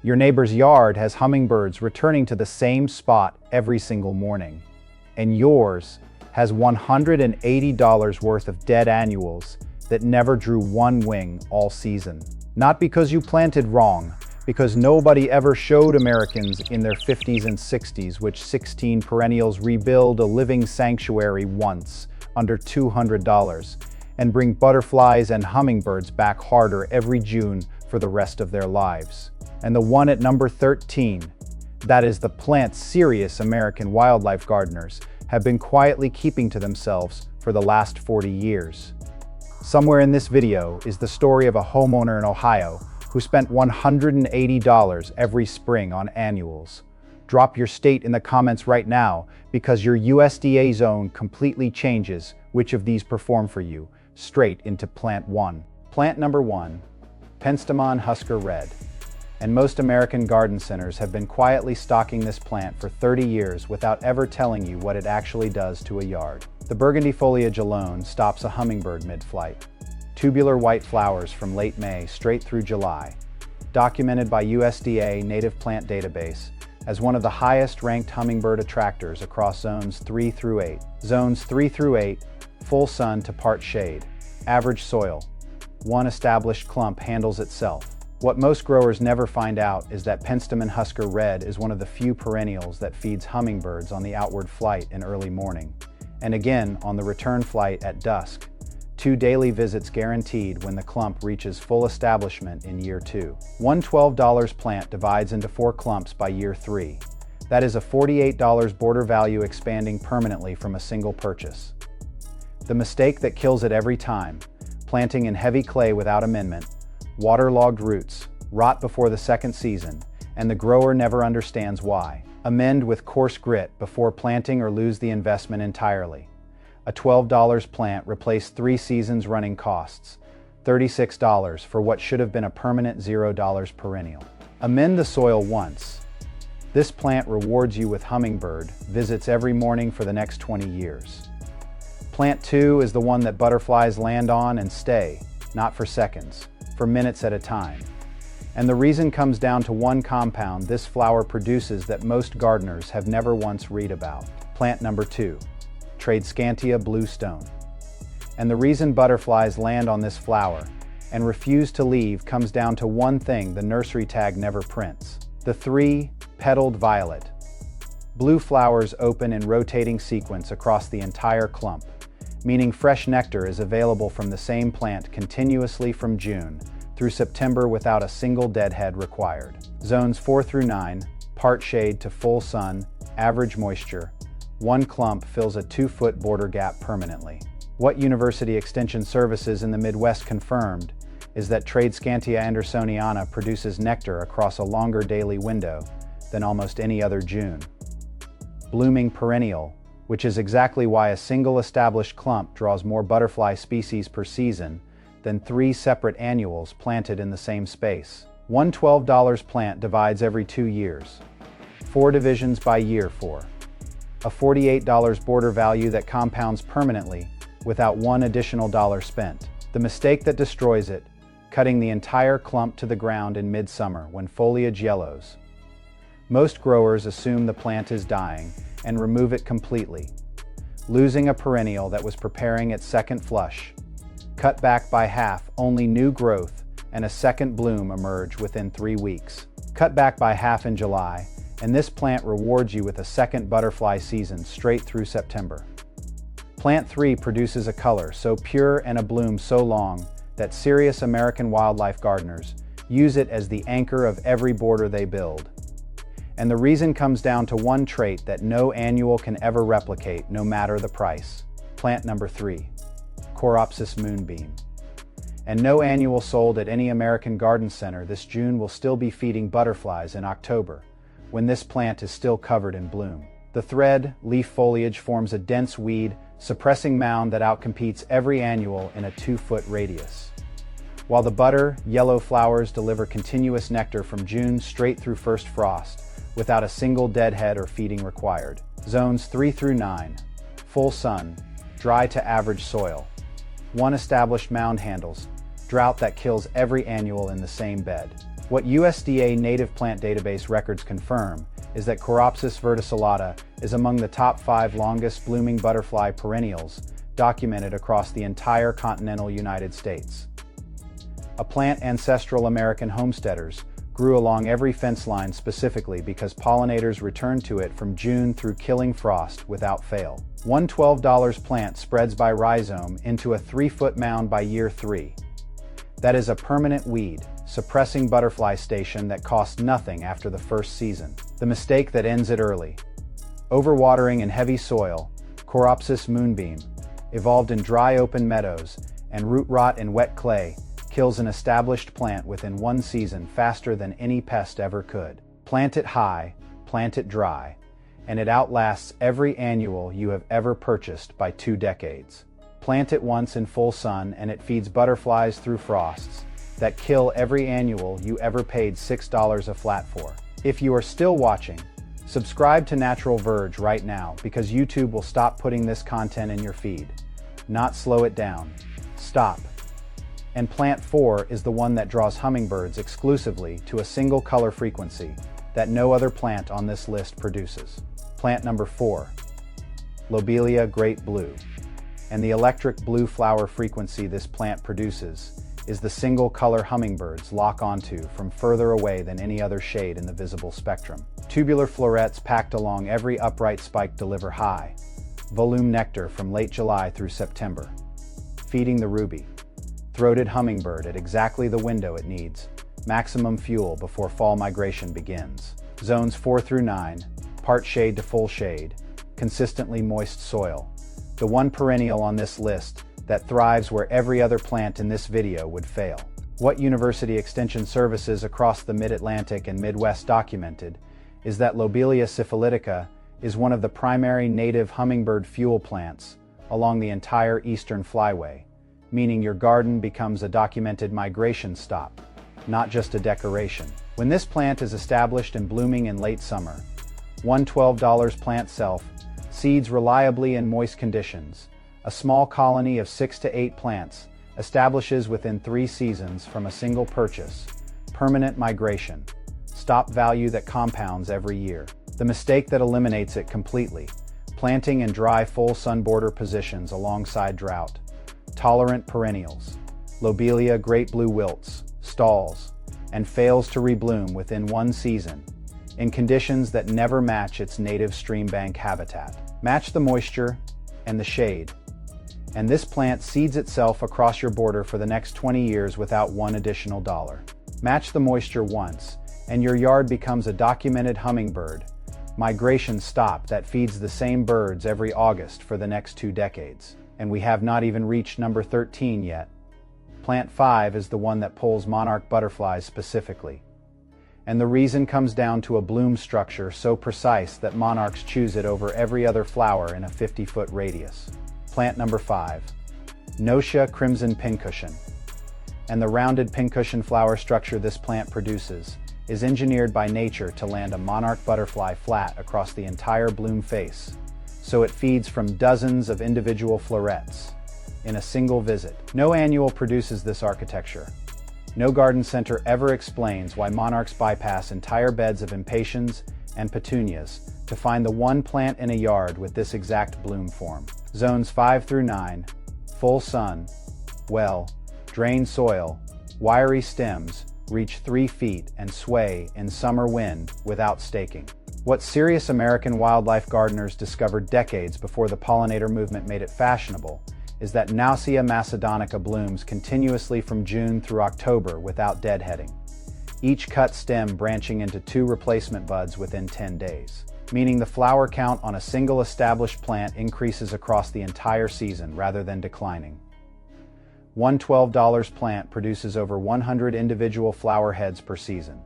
Your neighbor's yard has hummingbirds returning to the same spot every single morning. And yours has $180 worth of dead annuals that never drew one wing all season. Not because you planted wrong, because nobody ever showed Americans in their 50s and 60s which 16 perennials rebuild a living sanctuary once under $200 and bring butterflies and hummingbirds back harder every June for the rest of their lives. And the one at number 13, that is the plant serious American wildlife gardeners have been quietly keeping to themselves for the last 40 years. Somewhere in this video is the story of a homeowner in Ohio who spent $180 every spring on annuals. Drop your state in the comments right now because your USDA zone completely changes which of these perform for you, straight into plant 1. Plant number 1, Penstemon Husker Red. And most American garden centers have been quietly stocking this plant for 30 years without ever telling you what it actually does to a yard. The burgundy foliage alone stops a hummingbird mid-flight. Tubular white flowers from late May straight through July. Documented by USDA Native Plant Database as one of the highest ranked hummingbird attractors across zones 3 through 8. Zones 3 through 8, full sun to part shade. Average soil. One established clump handles itself. What most growers never find out is that Penstemon Husker Red is one of the few perennials that feeds hummingbirds on the outward flight in early morning, and again on the return flight at dusk. 2 daily visits guaranteed when the clump reaches full establishment in year 2. One $12 plant divides into 4 clumps by year 3. That is a $48 border value expanding permanently from a single purchase. The mistake that kills it every time, planting in heavy clay without amendment, waterlogged roots, rot before the second season, and the grower never understands why. Amend with coarse grit before planting or lose the investment entirely. A $12 plant replaced 3 seasons running costs, $36 for what should have been a permanent $0 perennial. Amend the soil once. This plant rewards you with hummingbird visits every morning for the next 20 years. Plant 2 is the one that butterflies land on and stay, not for seconds, for minutes at a time. And the reason comes down to one compound this flower produces that most gardeners have never once read about. Plant number 2, Tradescantia bluestone. And the reason butterflies land on this flower and refuse to leave comes down to one thing the nursery tag never prints. The 3-petaled violet. Blue flowers open in rotating sequence across the entire clump, meaning fresh nectar is available from the same plant continuously from June through September without a single deadhead required. Zones 4 through 9, part shade to full sun, average moisture. One clump fills a 2-foot border gap permanently. What University Extension Services in the Midwest confirmed is that Tradescantia andersoniana produces nectar across a longer daily window than almost any other June. Blooming perennial, which is exactly why a single established clump draws more butterfly species per season than 3 separate annuals planted in the same space. One $12 plant divides every 2 years. 4 divisions by year 4. A $48 border value that compounds permanently without one additional dollar spent. The mistake that destroys it, cutting the entire clump to the ground in midsummer when foliage yellows. Most growers assume the plant is dying and remove it completely, losing a perennial that was preparing its second flush. Cut back by half, only new growth and a second bloom emerge within 3 weeks. Cut back by half in July, and this plant rewards you with a second butterfly season straight through September. Plant 3 produces a color so pure and a bloom so long that serious American wildlife gardeners use it as the anchor of every border they build. And the reason comes down to one trait that no annual can ever replicate, no matter the price. Plant number 3, Coreopsis moonbeam. And no annual sold at any American garden center this June will still be feeding butterflies in October, when this plant is still covered in bloom. The thread leaf foliage forms a dense weed, suppressing mound that outcompetes every annual in a 2-foot radius. While the butter, yellow flowers deliver continuous nectar from June straight through first frost, without a single deadhead or feeding required. Zones 3 through 9, full sun, dry to average soil. One established mound handles, drought that kills every annual in the same bed. What USDA native plant database records confirm is that Coreopsis verticillata is among the top 5 longest blooming butterfly perennials documented across the entire continental United States. A plant ancestral American homesteaders grew along every fence line specifically because pollinators returned to it from June through killing frost without fail. One $12 plant spreads by rhizome into a 3-foot mound by year 3. That is a permanent weed, suppressing butterfly station that costs nothing after the first season. The mistake that ends it early. Overwatering and heavy soil, Coreopsis moonbeam, evolved in dry open meadows, and root rot in wet clay, kills an established plant within 1 season faster than any pest ever could. Plant it high, plant it dry, and it outlasts every annual you have ever purchased by 2 decades. Plant it once in full sun and it feeds butterflies through frosts that kill every annual you ever paid $6 a flat for. If you are still watching, subscribe to Natural Verge right now because YouTube will stop putting this content in your feed. Not slow it down. Stop. And plant 4 is the one that draws hummingbirds exclusively to a single color frequency that no other plant on this list produces. Plant number 4, Lobelia great blue. And the electric blue flower frequency this plant produces is the single color hummingbirds lock onto from further away than any other shade in the visible spectrum. Tubular florets packed along every upright spike deliver high volume nectar from late July through September, feeding the ruby throated hummingbird at exactly the window it needs maximum fuel before fall migration begins. Zones 4 through 9, part shade to full shade, consistently moist soil. The one perennial on this list that thrives where every other plant in this video would fail. What University Extension Services across the Mid-Atlantic and Midwest documented is that Lobelia syphilitica is one of the primary native hummingbird fuel plants along the entire eastern flyway, meaning your garden becomes a documented migration stop, not just a decoration. When this plant is established and blooming in late summer, one $12 plant self seeds reliably in moist conditions. A small colony of 6 to 8 plants establishes within 3 seasons from a single purchase. Permanent migration. Stop value that compounds every year. The mistake that eliminates it completely. Planting in dry full sun border positions alongside drought. Tolerant perennials. Lobelia great blue wilts, stalls, and fails to rebloom within 1 season in conditions that never match its native stream bank habitat. Match the moisture and the shade, and this plant seeds itself across your border for the next 20 years without one additional dollar. Match the moisture once, and your yard becomes a documented hummingbird migration stop that feeds the same birds every August for the next 2 decades. And we have not even reached number 13 yet. Plant 5 is the one that pulls monarch butterflies specifically. And the reason comes down to a bloom structure so precise that monarchs choose it over every other flower in a 50-foot radius. Plant number 5, Knautia crimson pincushion. And the rounded pincushion flower structure this plant produces is engineered by nature to land a monarch butterfly flat across the entire bloom face, so it feeds from dozens of individual florets in a single visit. No annual produces this architecture. No garden center ever explains why monarchs bypass entire beds of impatiens and petunias to find the one plant in a yard with this exact bloom form. Zones 5 through 9, full sun, well, drained soil, wiry stems, reach 3 feet and sway in summer wind without staking. What serious American wildlife gardeners discovered decades before the pollinator movement made it fashionable is that Knautia macedonica blooms continuously from June through October without deadheading, each cut stem branching into 2 replacement buds within 10 days, meaning the flower count on a single established plant increases across the entire season rather than declining. One $12 plant produces over 100 individual flower heads per season,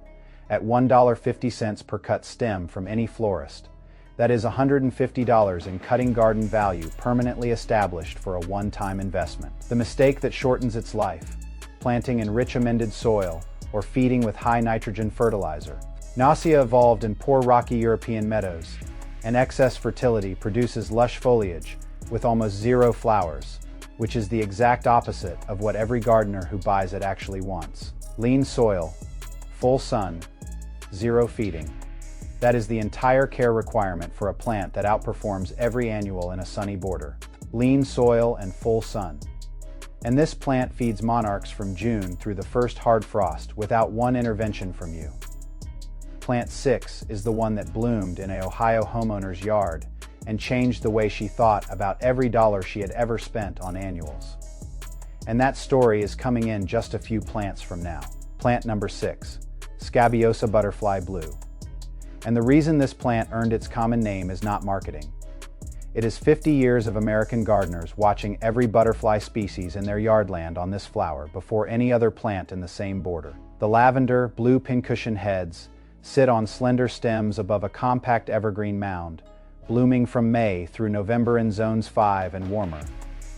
at $1.50 per cut stem from any florist. That is $150 in cutting garden value permanently established for a one-time investment. The mistake that shortens its life, planting in rich amended soil or feeding with high nitrogen fertilizer. Knautia evolved in poor rocky European meadows, and excess fertility produces lush foliage with almost 0 flowers, which is the exact opposite of what every gardener who buys it actually wants. Lean soil, full sun, zero feeding. That is the entire care requirement for a plant that outperforms every annual in a sunny border. Lean soil and full sun. And this plant feeds monarchs from June through the first hard frost without one intervention from you. Plant 6 is the one that bloomed in an Ohio homeowner's yard and changed the way she thought about every dollar she had ever spent on annuals. And that story is coming in just a few plants from now. Plant number 6, Scabiosa butterfly blue. And the reason this plant earned its common name is not marketing. It is 50 years of American gardeners watching every butterfly species in their yardland on this flower before any other plant in the same border. The lavender, blue pincushion heads sit on slender stems above a compact evergreen mound, blooming from May through November in zones 5 and warmer,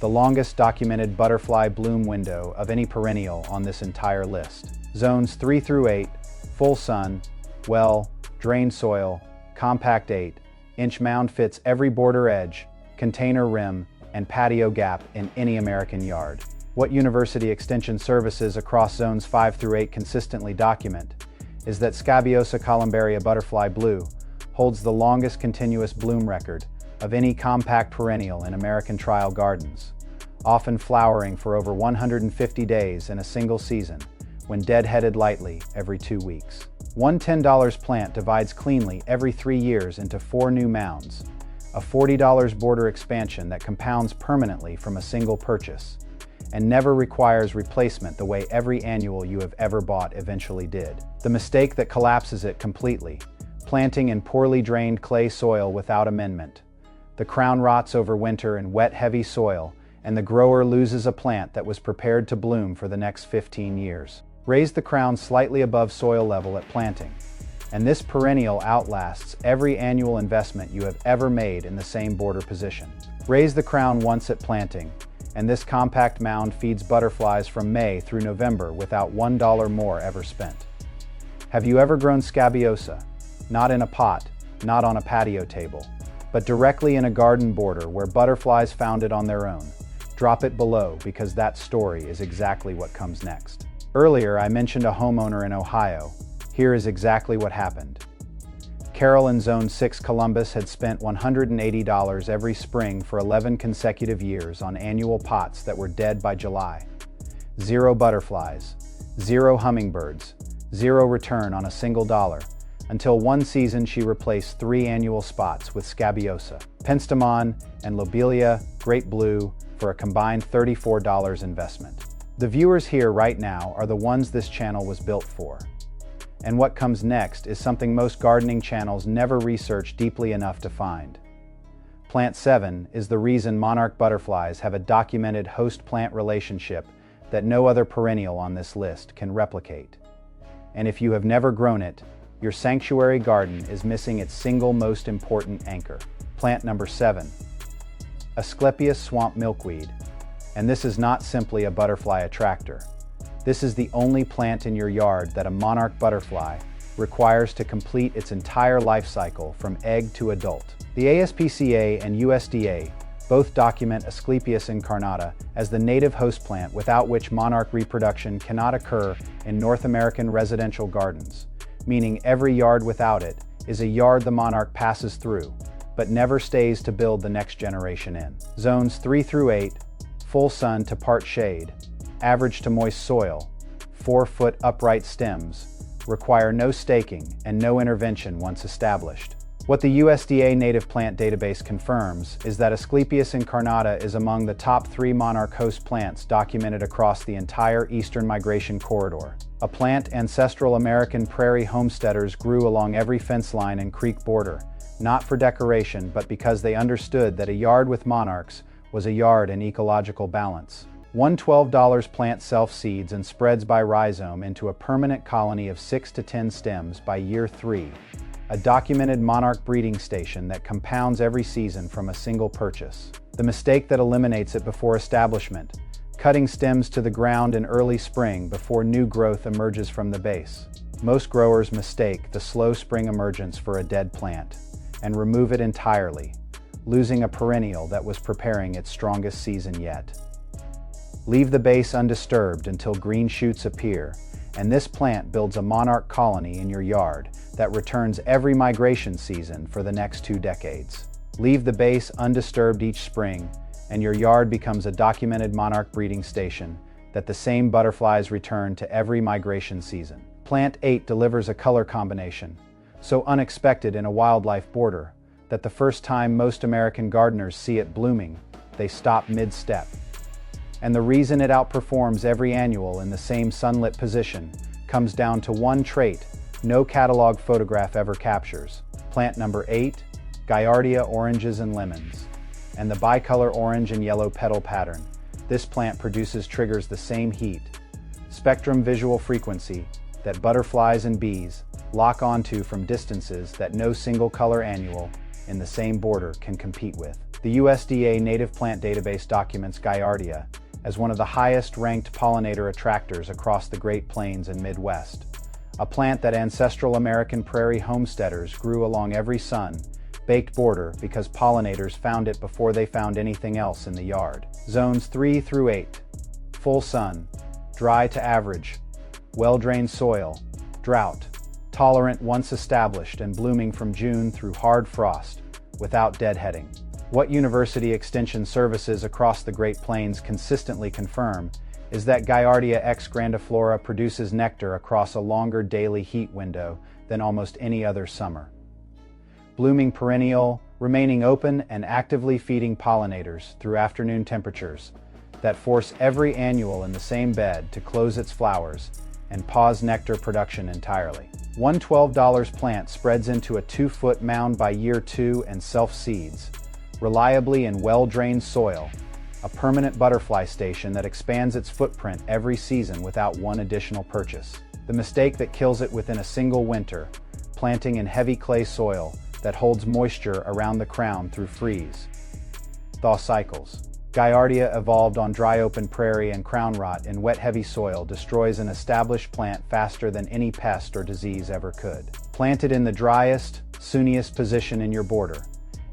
the longest documented butterfly bloom window of any perennial on this entire list. Zones 3 through 8, full sun, well, drained soil, compact 8-inch mound fits every border edge, container rim, and patio gap in any American yard. What University Extension Services across zones 5 through 8 consistently document is that Scabiosa columbaria butterfly blue holds the longest continuous bloom record of any compact perennial in American trial gardens, often flowering for over 150 days in a single season when deadheaded lightly every 2 weeks. One $10 plant divides cleanly every 3 years into 4 new mounds, a $40 border expansion that compounds permanently from a single purchase, and never requires replacement the way every annual you have ever bought eventually did. The mistake that collapses it completely, planting in poorly drained clay soil without amendment. The crown rots over winter in wet, heavy soil, and the grower loses a plant that was prepared to bloom for the next 15 years. Raise the crown slightly above soil level at planting, and this perennial outlasts every annual investment you have ever made in the same border position. Raise the crown once at planting, and this compact mound feeds butterflies from May through November without $1 more ever spent. Have you ever grown Scabiosa? Not in a pot, not on a patio table, but directly in a garden border where butterflies found it on their own. Drop it below because that story is exactly what comes next. Earlier, I mentioned a homeowner in Ohio. Here is exactly what happened. Carol in Zone 6 Columbus had spent $180 every spring for 11 consecutive years on annual pots that were dead by July. 0 butterflies, 0 hummingbirds, 0 return on a single dollar, until one season she replaced 3 annual spots with Scabiosa, Penstemon, and Lobelia, Great Blue, for a combined $34 investment. The viewers here right now are the ones this channel was built for. And what comes next is something most gardening channels never research deeply enough to find. Plant 7 is the reason monarch butterflies have a documented host-plant relationship that no other perennial on this list can replicate. And if you have never grown it, your sanctuary garden is missing its single most important anchor. Plant number 7, Asclepias swamp milkweed. And this is not simply a butterfly attractor. This is the only plant in your yard that a monarch butterfly requires to complete its entire life cycle from egg to adult. The ASPCA and USDA both document Asclepias incarnata as the native host plant without which monarch reproduction cannot occur in North American residential gardens, meaning every yard without it is a yard the monarch passes through, but never stays to build the next generation in. Zones 3 through 8, full sun to part shade, average to moist soil, 4-foot upright stems, require no staking and no intervention once established. What the USDA Native Plant Database confirms is that Asclepias incarnata is among the top 3 monarch host plants documented across the entire eastern migration corridor. A plant ancestral American prairie homesteaders grew along every fence line and creek border, not for decoration but because they understood that a yard with monarchs was a yard in ecological balance. One $12 plant self-seeds and spreads by rhizome into a permanent colony of 6 to 10 stems by year 3, a documented monarch breeding station that compounds every season from a single purchase. The mistake that eliminates it before establishment, cutting stems to the ground in early spring before new growth emerges from the base. Most growers mistake the slow spring emergence for a dead plant and remove it entirely, losing a perennial that was preparing its strongest season yet. Leave the base undisturbed until green shoots appear, and this plant builds a monarch colony in your yard that returns every migration season for the next 2 decades. Leave the base undisturbed each spring, and your yard becomes a documented monarch breeding station that the same butterflies return to every migration season. Plant 8 delivers a color combination, so unexpected in a wildlife border that the first time most American gardeners see it blooming, they stop mid-step. And the reason it outperforms every annual in the same sunlit position comes down to one trait no catalog photograph ever captures. Plant number 8, Gaillardia oranges and lemons. And the bicolor orange and yellow petal pattern this plant triggers the same heat, spectrum visual frequency that butterflies and bees lock onto from distances that no single color annual in the same border can compete with. The USDA Native Plant Database documents Gaillardia as one of the highest-ranked pollinator attractors across the Great Plains and Midwest, a plant that ancestral American prairie homesteaders grew along every sun-baked border because pollinators found it before they found anything else in the yard. Zones 3 through 8, full sun, dry to average, well-drained soil, drought, tolerant once established and blooming from June through hard frost, without deadheading. What University Extension Services across the Great Plains consistently confirm is that Gaillardia X grandiflora produces nectar across a longer daily heat window than almost any other summer. Blooming perennial, remaining open and actively feeding pollinators through afternoon temperatures that force every annual in the same bed to close its flowers and pause nectar production entirely. One $12 plant spreads into a 2-foot mound by year 2 and self-seeds, reliably in well-drained soil, a permanent butterfly station that expands its footprint every season without one additional purchase. The mistake that kills it within a single winter, planting in heavy clay soil that holds moisture around the crown through freeze-thaw cycles. Gaillardia evolved on dry open prairie, and crown rot in wet heavy soil destroys an established plant faster than any pest or disease ever could. Plant it in the driest, sunniest position in your border,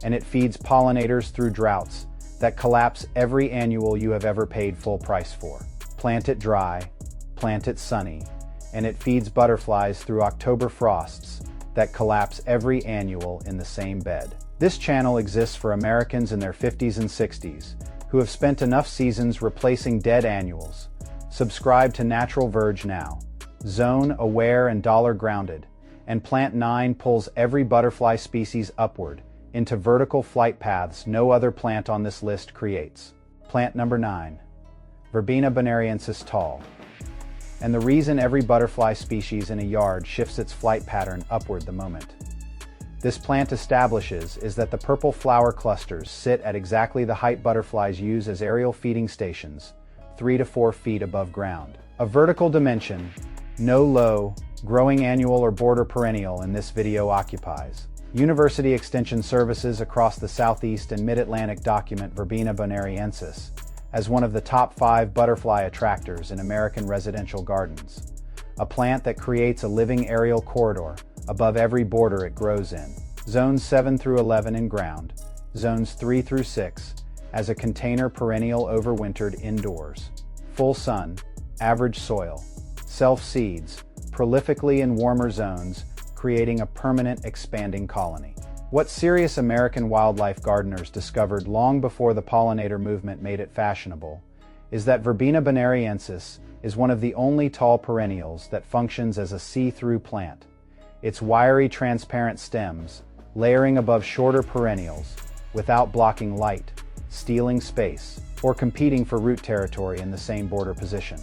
and it feeds pollinators through droughts that collapse every annual you have ever paid full price for. Plant it dry, plant it sunny, and it feeds butterflies through October frosts that collapse every annual in the same bed. This channel exists for Americans in their 50s and 60s who have spent enough seasons replacing dead annuals. Subscribe to Natural Verge now. Zone aware and dollar grounded, and Plant 9 pulls every butterfly species upward into vertical flight paths no other plant on this list creates. Plant number 9, Verbena bonariensis tall. And the reason every butterfly species in a yard shifts its flight pattern upward the moment this plant establishes is that the purple flower clusters sit at exactly the height butterflies use as aerial feeding stations, 3 to 4 feet above ground. A vertical dimension no low, growing annual or border perennial in this video occupies. University Extension Services across the Southeast and Mid-Atlantic document Verbena bonariensis as one of the top 5 butterfly attractors in American residential gardens, a plant that creates a living aerial corridor above every border it grows in. Zones 7 through 11 in ground, zones 3 through 6 as a container perennial overwintered indoors. Full sun, average soil, self-seeds, prolifically in warmer zones, creating a permanent expanding colony. What serious American wildlife gardeners discovered long before the pollinator movement made it fashionable is that Verbena bonariensis is one of the only tall perennials that functions as a see-through plant. Its wiry, transparent stems, layering above shorter perennials, without blocking light, stealing space, or competing for root territory in the same border position.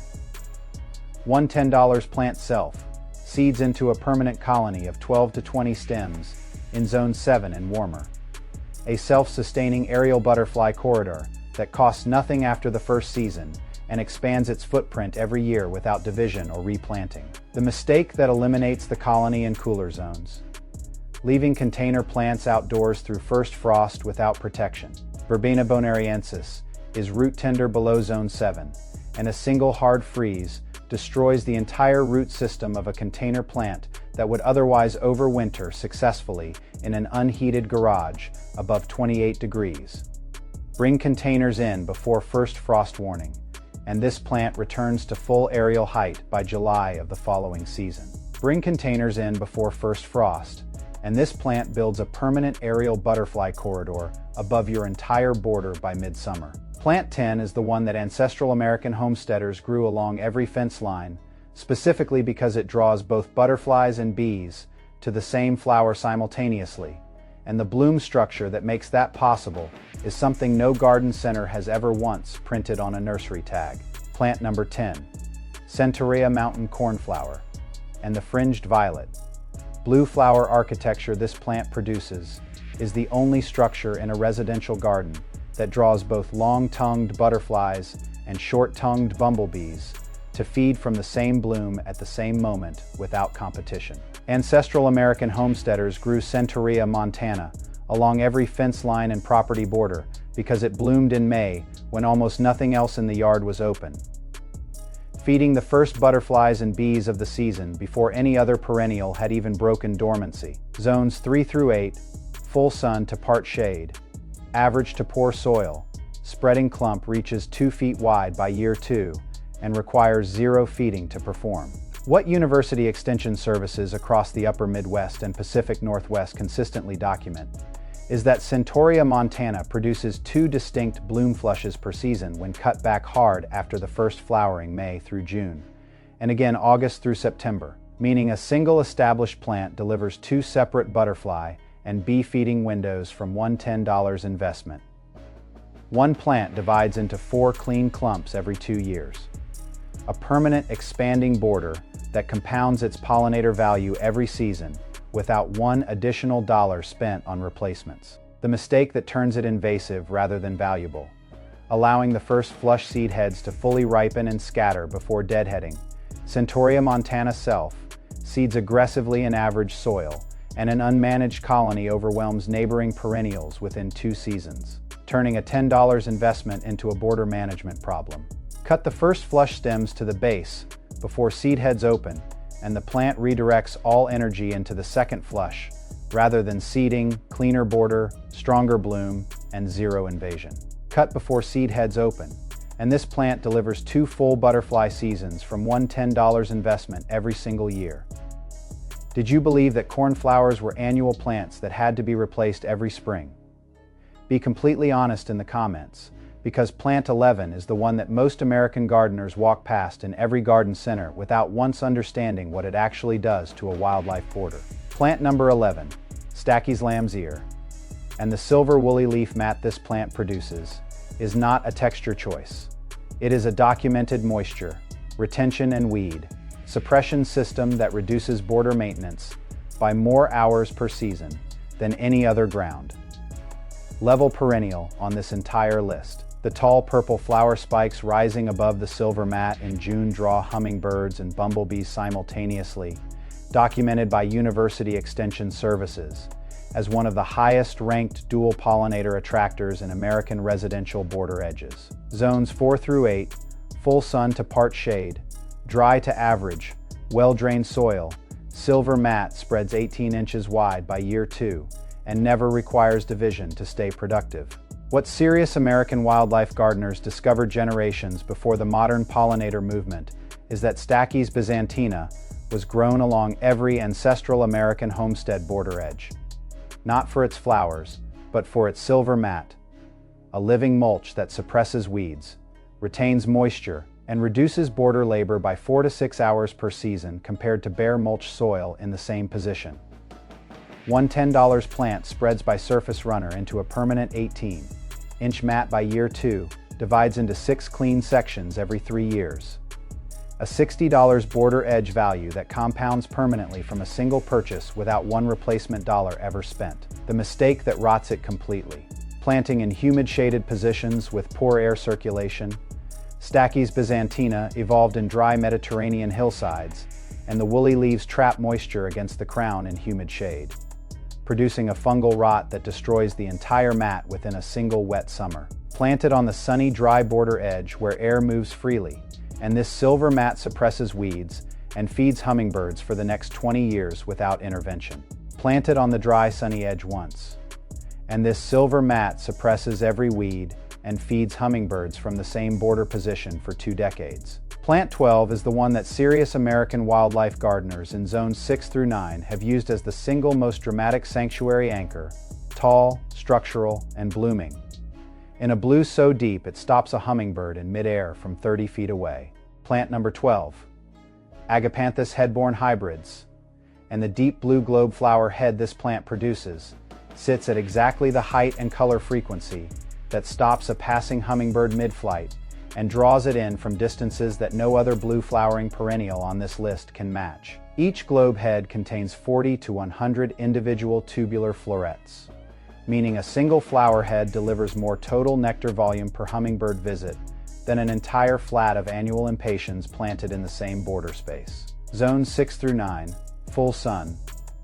One $10 plant self seeds into a permanent colony of 12 to 20 stems in Zone 7 and warmer. A self-sustaining aerial butterfly corridor that costs nothing after the first season and expands its footprint every year without division or replanting. The mistake that eliminates the colony in cooler zones, leaving container plants outdoors through first frost without protection. Verbena bonariensis is root tender below Zone 7, and a single hard freeze destroys the entire root system of a container plant that would otherwise overwinter successfully in an unheated garage above 28 degrees. Bring containers in before first frost warning, and this plant returns to full aerial height by July of the following season. Bring containers in before first frost, and this plant builds a permanent aerial butterfly corridor above your entire border by midsummer. Plant 10 is the one that ancestral American homesteaders grew along every fence line, specifically because it draws both butterflies and bees to the same flower simultaneously, and the bloom structure that makes that possible is something no garden center has ever once printed on a nursery tag. Plant number 10, Centaurea mountain cornflower, and the fringed violet. Blue flower architecture this plant produces is the only structure in a residential garden that draws both long-tongued butterflies and short-tongued bumblebees to feed from the same bloom at the same moment without competition. Ancestral American homesteaders grew Centaurea montana along every fence line and property border because it bloomed in May when almost nothing else in the yard was open, feeding the first butterflies and bees of the season before any other perennial had even broken dormancy. Zones 3 through 8, full sun to part shade, average to poor soil, spreading clump reaches 2 feet wide by year 2 and requires 0 feeding to perform. What university extension services across the upper Midwest and Pacific Northwest consistently document is that Centaurea montana produces 2 distinct bloom flushes per season when cut back hard after the first flowering May through June, and again August through September, meaning a single established plant delivers 2 separate butterfly and bee feeding windows from one $10 investment. One plant divides into 4 clean clumps every 2 years. A permanent expanding border that compounds its pollinator value every season without one additional dollar spent on replacements. The mistake that turns it invasive rather than valuable, allowing the first flush seed heads to fully ripen and scatter before deadheading. Centaurea montana self seeds aggressively in average soil, and an unmanaged colony overwhelms neighboring perennials within 2 seasons, turning a $10 investment into a border management problem. Cut the first flush stems to the base before seed heads open, and the plant redirects all energy into the second flush, rather than seeding, cleaner border, stronger bloom, and 0 invasion. Cut before seed heads open, and this plant delivers 2 full butterfly seasons from one $10 investment every single year. Did you believe that cornflowers were annual plants that had to be replaced every spring? Be completely honest in the comments, because plant 11 is the one that most American gardeners walk past in every garden center without once understanding what it actually does to a wildlife border. Plant number 11, Stachys lamb's ear, and the silver woolly leaf mat this plant produces is not a texture choice. It is a documented moisture, retention and weed suppression system that reduces border maintenance by more hours per season than any other ground level perennial on this entire list. The tall purple flower spikes rising above the silver mat in June draw hummingbirds and bumblebees simultaneously, documented by University Extension Services as one of the highest-ranked dual pollinator attractors in American residential border edges. Zones 4 through 8, full sun to part shade, dry to average, well-drained soil, silver mat spreads 18 inches wide by year 2 and never requires division to stay productive. What serious American wildlife gardeners discovered generations before the modern pollinator movement is that Stachys byzantina was grown along every ancestral American homestead border edge, not for its flowers, but for its silver mat, a living mulch that suppresses weeds, retains moisture, and reduces border labor by 4 to 6 hours per season compared to bare mulch soil in the same position. One $10 plant spreads by surface runner into a permanent 18-inch mat by year 2, divides into 6 clean sections every 3 years. A $60 border edge value that compounds permanently from a single purchase without one replacement dollar ever spent. The mistake that rots it completely. Planting in humid shaded positions with poor air circulation, Stachys byzantina evolved in dry Mediterranean hillsides, and the woolly leaves trap moisture against the crown in humid shade, producing a fungal rot that destroys the entire mat within a single wet summer. Planted on the sunny, dry border edge where air moves freely, and this silver mat suppresses weeds and feeds hummingbirds for the next 20 years without intervention. Planted on the dry, sunny edge once, and this silver mat suppresses every weed, and feeds hummingbirds from the same border position for 2 decades. Plant 12 is the one that serious American wildlife gardeners in zones 6 through 9 have used as the single most dramatic sanctuary anchor, tall, structural, and blooming. In a blue so deep it stops a hummingbird in midair from 30 feet away. Plant number 12, Agapanthus headborn hybrids, and the deep blue globe flower head this plant produces sits at exactly the height and color frequency that stops a passing hummingbird mid-flight and draws it in from distances that no other blue flowering perennial on this list can match. Each globe head contains 40 to 100 individual tubular florets, meaning a single flower head delivers more total nectar volume per hummingbird visit than an entire flat of annual impatiens planted in the same border space. Zones 6 through 9, full sun,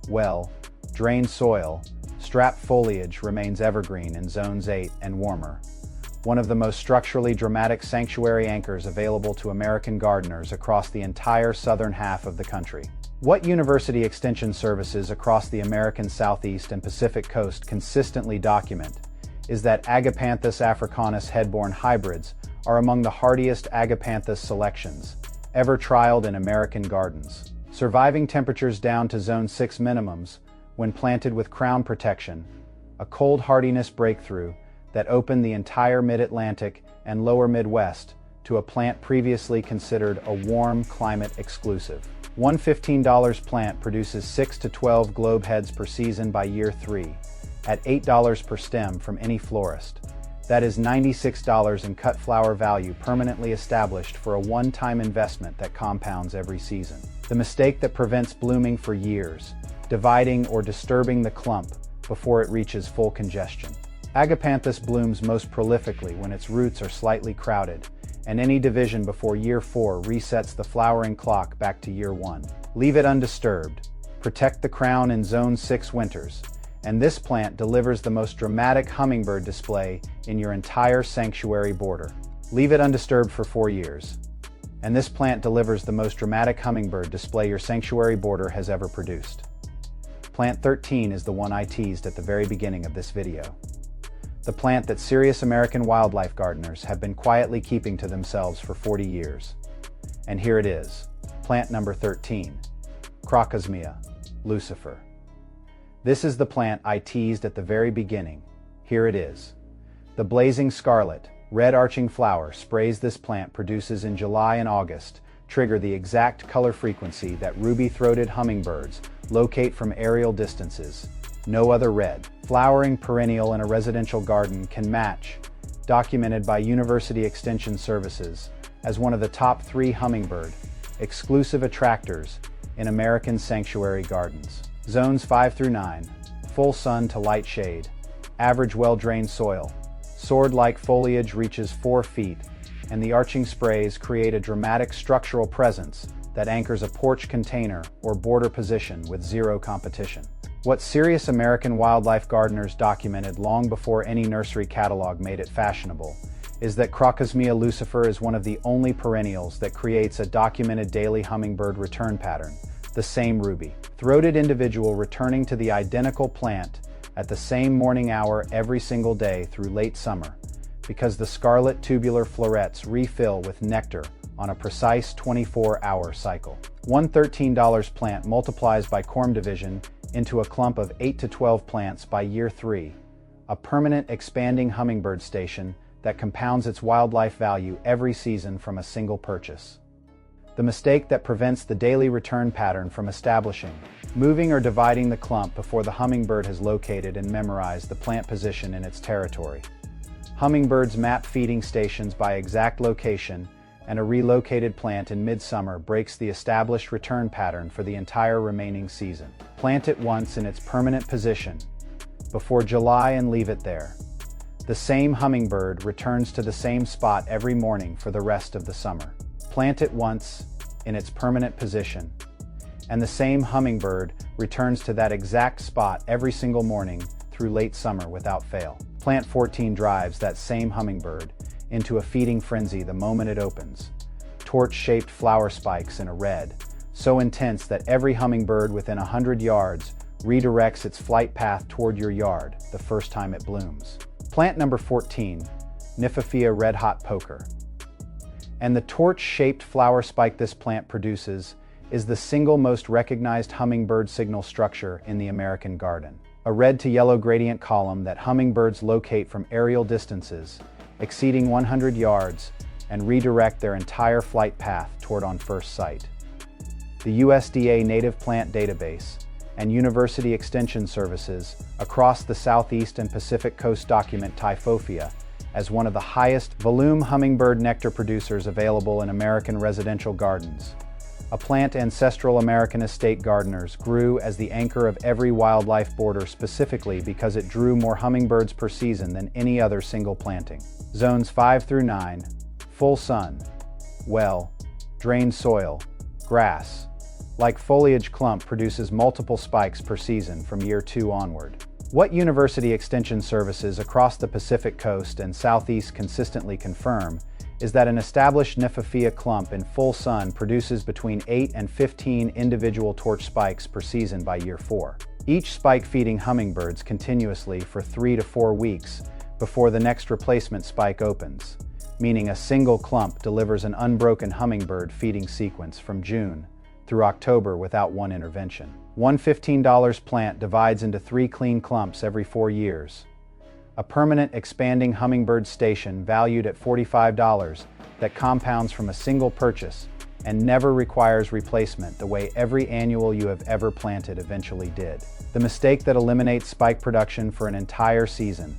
well, drained soil, strapped foliage remains evergreen in zones 8 and warmer, one of the most structurally dramatic sanctuary anchors available to American gardeners across the entire southern half of the country. What university extension services across the American Southeast and Pacific coast consistently document is that Agapanthus africanus headborn hybrids are among the hardiest Agapanthus selections ever trialed in American gardens, surviving temperatures down to zone 6 minimums when planted with crown protection, a cold hardiness breakthrough that opened the entire mid-Atlantic and lower Midwest to a plant previously considered a warm climate exclusive. One $15 plant produces 6 to 12 globe heads per season by year 3, at $8 per stem from any florist. That is $96 in cut flower value permanently established for a one-time investment that compounds every season. The mistake that prevents blooming for years, dividing or disturbing the clump before it reaches full congestion. Agapanthus blooms most prolifically when its roots are slightly crowded, and any division before year 4 resets the flowering clock back to year 1. Leave it undisturbed, protect the crown in zone 6 winters, and this plant delivers the most dramatic hummingbird display in your entire sanctuary border. Leave it undisturbed for 4 years, and this plant delivers the most dramatic hummingbird display your sanctuary border has ever produced. Plant 13 is the one I teased at the very beginning of this video. The plant that serious American wildlife gardeners have been quietly keeping to themselves for 40 years. And here it is, plant number 13, Crocosmia Lucifer. This is the plant I teased at the very beginning. Here it is. The blazing scarlet, red arching flower sprays this plant produces in July and August trigger the exact color frequency that ruby-throated hummingbirds locate from aerial distances. No other red flowering perennial in a residential garden can match, documented by University Extension Services as one of the top 3 hummingbird exclusive attractors in American sanctuary gardens. Zones 5 through 9, full sun to light shade, average well-drained soil, sword-like foliage reaches 4 feet, and the arching sprays create a dramatic structural presence that anchors a porch container or border position with zero competition. What serious American wildlife gardeners documented long before any nursery catalog made it fashionable is that Crocosmia Lucifer is one of the only perennials that creates a documented daily hummingbird return pattern, the same ruby-throated individual returning to the identical plant at the same morning hour every single day through late summer, because the scarlet tubular florets refill with nectar on a precise 24-hour cycle. One $13 plant multiplies by corm division into a clump of 8 to 12 plants by year 3, a permanent expanding hummingbird station that compounds its wildlife value every season from a single purchase. The mistake that prevents the daily return pattern from establishing, moving or dividing the clump before the hummingbird has located and memorized the plant position in its territory. Hummingbirds map feeding stations by exact location, and a relocated plant in midsummer breaks the established return pattern for the entire remaining season. Plant it once in its permanent position before July and leave it there. The same hummingbird returns to the same spot every morning for the rest of the summer. Plant it once in its permanent position, and the same hummingbird returns to that exact spot every single morning through late summer without fail. Plant 14 drives that same hummingbird into a feeding frenzy the moment it opens. Torch-shaped flower spikes in a red, so intense that every hummingbird within 100 yards redirects its flight path toward your yard the first time it blooms. Plant number 14, Kniphofia red-hot poker. And the torch-shaped flower spike this plant produces is the single most recognized hummingbird signal structure in the American garden. A red to yellow gradient column that hummingbirds locate from aerial distances exceeding 100 yards and redirect their entire flight path toward on first sight. The USDA Native Plant Database and University Extension Services across the Southeast and Pacific Coast document Kniphofia as one of the highest volume hummingbird nectar producers available in American residential gardens. A plant ancestral American estate gardeners grew as the anchor of every wildlife border specifically because it drew more hummingbirds per season than any other single planting. Zones 5 through 9, full sun, well, drained soil, grass, like foliage clump produces multiple spikes per season from year 2 onward. What University Extension Services across the Pacific Coast and Southeast consistently confirm is that an established Kniphofia clump in full sun produces between 8 and 15 individual torch spikes per season by year 4. Each spike feeding hummingbirds continuously for 3 to 4 weeks before the next replacement spike opens, meaning a single clump delivers an unbroken hummingbird feeding sequence from June through October without one intervention. One $15 plant divides into 3 clean clumps every 4 years. A permanent expanding hummingbird station valued at $45 that compounds from a single purchase and never requires replacement the way every annual you have ever planted eventually did. The mistake that eliminates spike production for an entire season,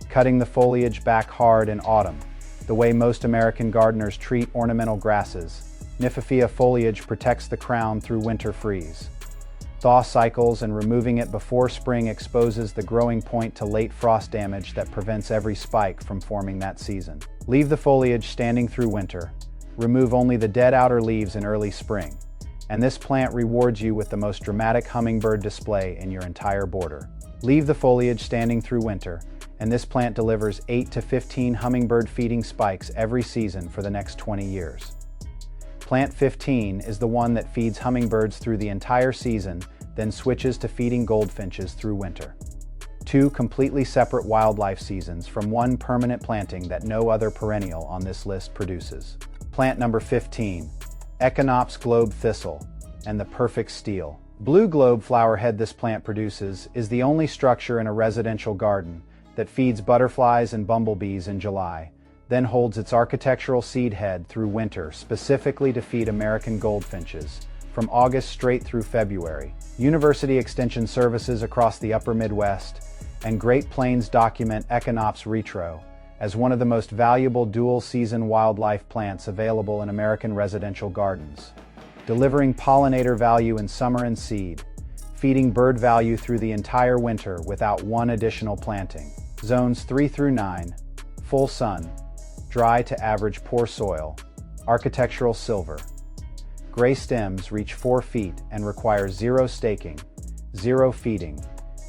cutting the foliage back hard in autumn, the way most American gardeners treat ornamental grasses. Kniphofia foliage protects the crown through winter freeze. Thaw cycles and removing it before spring exposes the growing point to late frost damage that prevents every spike from forming that season. Leave the foliage standing through winter. Remove only the dead outer leaves in early spring. And this plant rewards you with the most dramatic hummingbird display in your entire border. Leave the foliage standing through winter, and this plant delivers 8 to 15 hummingbird feeding spikes every season for the next 20 years. Plant 15 is the one that feeds hummingbirds through the entire season, then switches to feeding goldfinches through winter. 2 completely separate wildlife seasons from one permanent planting that no other perennial on this list produces. Plant number 15, Echinops globe thistle, and the perfect steel. Blue globe flower head this plant produces is the only structure in a residential garden that feeds butterflies and bumblebees in July, then holds its architectural seed head through winter specifically to feed American goldfinches, from August straight through February. University Extension Services across the upper Midwest and Great Plains document Echinops retro as one of the most valuable dual-season wildlife plants available in American residential gardens, delivering pollinator value in summer and seed, feeding bird value through the entire winter without one additional planting. Zones 3 through 9, full sun, dry to average poor soil, architectural silver. Gray stems reach 4 feet and require 0 staking, 0 feeding,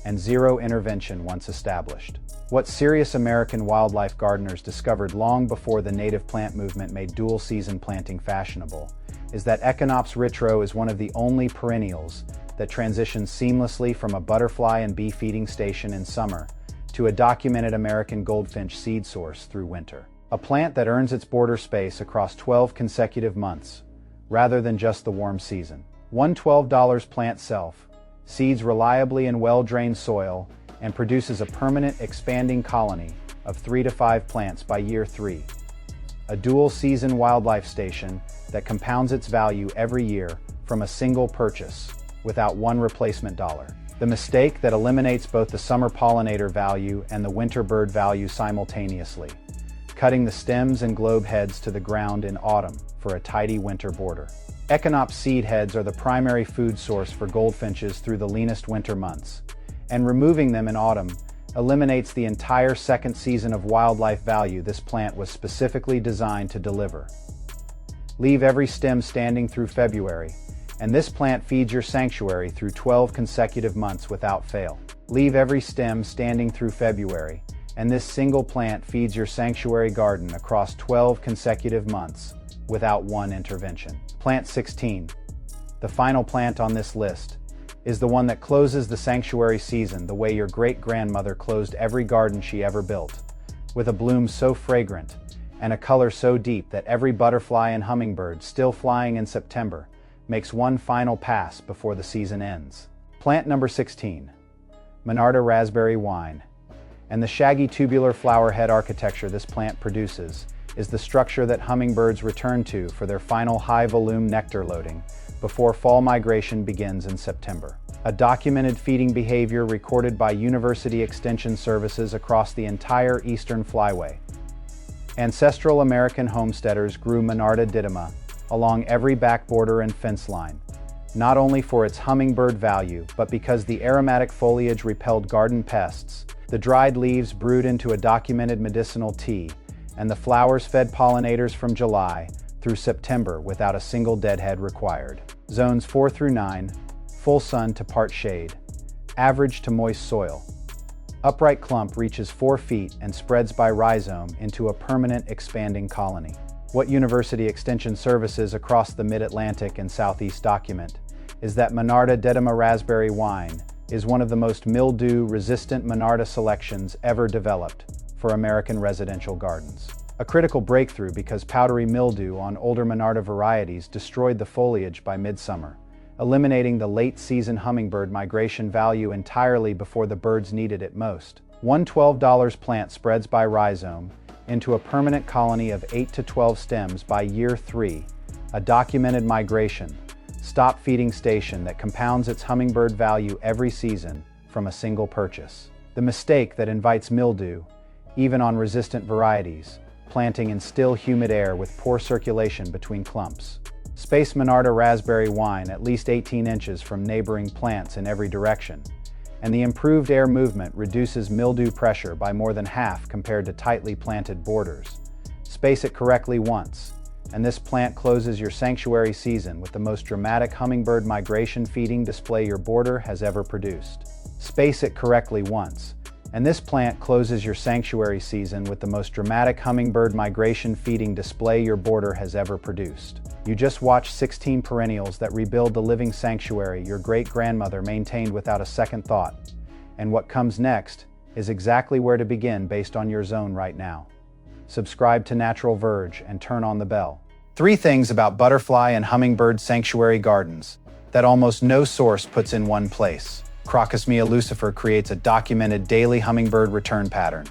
and 0 intervention once established. What serious American wildlife gardeners discovered long before the native plant movement made dual-season planting fashionable is that Echinops retro is one of the only perennials that transitions seamlessly from a butterfly and bee feeding station in summer to a documented American goldfinch seed source through winter. A plant that earns its border space across 12 consecutive months, rather than just the warm season. One $12 plant self, seeds reliably in well-drained soil, and produces a permanent expanding colony of 3 to 5 plants by year 3. A dual-season wildlife station that compounds its value every year from a single purchase, without one replacement dollar. The mistake that eliminates both the summer pollinator value and the winter bird value simultaneously, cutting the stems and globe heads to the ground in autumn for a tidy winter border. Echinops seed heads are the primary food source for goldfinches through the leanest winter months, and removing them in autumn eliminates the entire second season of wildlife value this plant was specifically designed to deliver. Leave every stem standing through February, and this plant feeds your sanctuary through 12 consecutive months without fail. Leave every stem standing through February, and this single plant feeds your sanctuary garden across 12 consecutive months without one intervention. Plant 16, the final plant on this list, is the one that closes the sanctuary season the way your great-grandmother closed every garden she ever built, with a bloom so fragrant and a color so deep that every butterfly and hummingbird still flying in September makes one final pass before the season ends. Plant number 16, Monarda raspberry wine. And the shaggy tubular flower head architecture this plant produces is the structure that hummingbirds return to for their final high-volume nectar loading before fall migration begins in September. A documented feeding behavior recorded by University Extension Services across the entire Eastern Flyway. Ancestral American homesteaders grew Monarda didyma along every back border and fence line, not only for its hummingbird value, but because the aromatic foliage repelled garden pests, the dried leaves brewed into a documented medicinal tea, and the flowers fed pollinators from July through September without a single deadhead required. Zones 4 through 9, full sun to part shade, average to moist soil. Upright clump reaches 4 feet and spreads by rhizome into a permanent expanding colony. What University Extension Services across the Mid-Atlantic and Southeast document is that Monarda didyma raspberry wine is one of the most mildew-resistant Monarda selections ever developed for American residential gardens. A critical breakthrough because powdery mildew on older Monarda varieties destroyed the foliage by midsummer, eliminating the late-season hummingbird migration value entirely before the birds needed it most. One $12 plant spreads by rhizome into a permanent colony of 8 to 12 stems by year 3, a documented migration, stop-feeding station that compounds its hummingbird value every season from a single purchase. The mistake that invites mildew, even on resistant varieties, planting in still humid air with poor circulation between clumps. Space Monarda raspberry wine at least 18 inches from neighboring plants in every direction, and the improved air movement reduces mildew pressure by more than half compared to tightly planted borders. Space it correctly once, and this plant closes your sanctuary season with the most dramatic hummingbird migration feeding display your border has ever produced. Space it correctly once, and this plant closes your sanctuary season with the most dramatic hummingbird migration feeding display your border has ever produced. You just watched 16 perennials that rebuild the living sanctuary your great-grandmother maintained without a second thought. And what comes next is exactly where to begin based on your zone right now. Subscribe to Natural Verge and turn on the bell. 3 things about butterfly and hummingbird sanctuary gardens that almost no source puts in one place. Crocosmia Lucifer creates a documented daily hummingbird return pattern.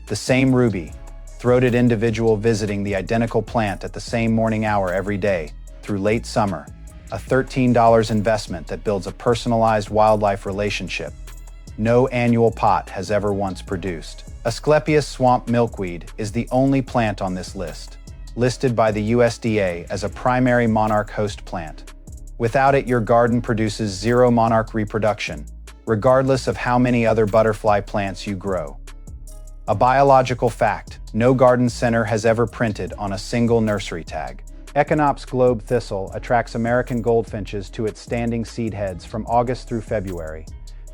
The same ruby, throated individual visiting the identical plant at the same morning hour every day through late summer, a $13 investment that builds a personalized wildlife relationship no annual pot has ever once produced. Asclepias swamp milkweed is the only plant on this list, listed by the USDA as a primary monarch host plant. Without it, your garden produces 0 monarch reproduction, regardless of how many other butterfly plants you grow. A biological fact, no garden center has ever printed on a single nursery tag. Echinops globe thistle attracts American goldfinches to its standing seed heads from August through February,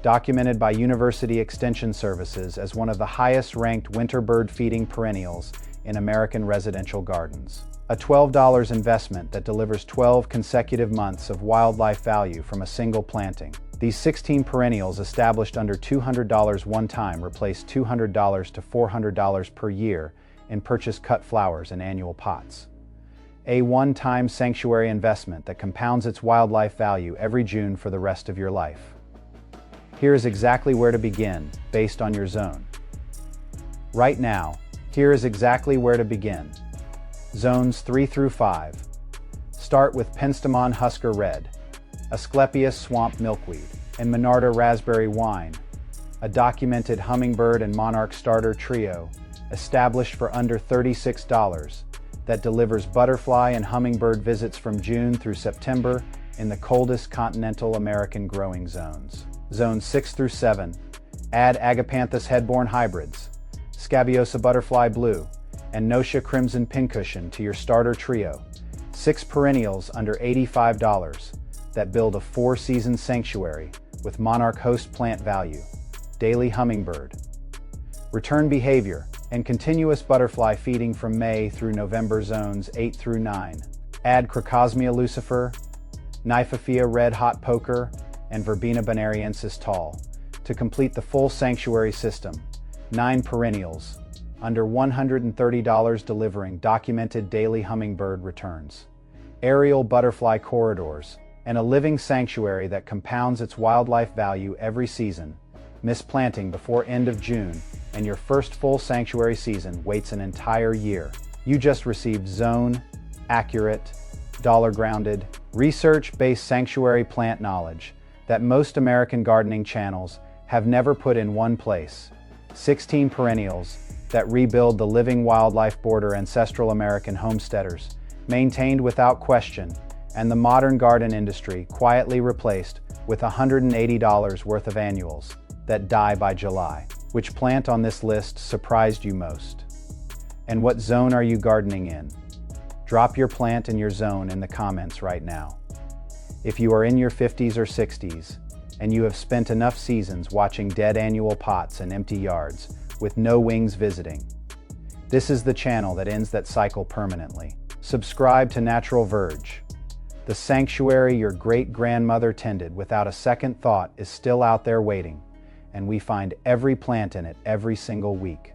documented by University Extension Services as one of the highest-ranked winter bird feeding perennials in American residential gardens. A $12 investment that delivers 12 consecutive months of wildlife value from a single planting. These 16 perennials established under $200 one time replace $200 to $400 per year in purchased cut flowers and annual pots. A one-time sanctuary investment that compounds its wildlife value every June for the rest of your life. Here is exactly where to begin, based on your zone. Right now, here is exactly where to begin. Zones 3 through 5. Start with Penstemon husker red, Asclepias swamp milkweed, and Monarda raspberry wine, a documented hummingbird and monarch starter trio established for under $36 that delivers butterfly and hummingbird visits from June through September in the coldest continental American growing zones. Zones 6 through 7. Add Agapanthus headborn hybrids, Scabiosa butterfly blue, and Knautia crimson pincushion to your starter trio. 6 perennials under $85 that build a 4-season sanctuary with monarch host plant value, daily hummingbird, return behavior, and continuous butterfly feeding from May through November zones 8 through 9. Add Crocosmia Lucifer, Kniphofia red hot poker, and Verbena bonariensis tall to complete the full sanctuary system. 9 perennials, under $130 delivering documented daily hummingbird returns, aerial butterfly corridors, and a living sanctuary that compounds its wildlife value every season. Miss planting before end of June, and your first full sanctuary season waits an entire year. You just received zone, accurate, dollar-grounded, research-based sanctuary plant knowledge that most American gardening channels have never put in one place. 16 perennials that rebuild the living wildlife border ancestral American homesteaders, maintained without question, and the modern garden industry quietly replaced with $180 worth of annuals that die by July. Which plant on this list surprised you most? And what zone are you gardening in? Drop your plant and your zone in the comments right now. If you are in your 50s or 60s, and you have spent enough seasons watching dead annual pots and empty yards with no wings visiting, this is the channel that ends that cycle permanently. Subscribe to Natural Verge. The sanctuary your great-grandmother tended without a second thought is still out there waiting, and we find every plant in it every single week.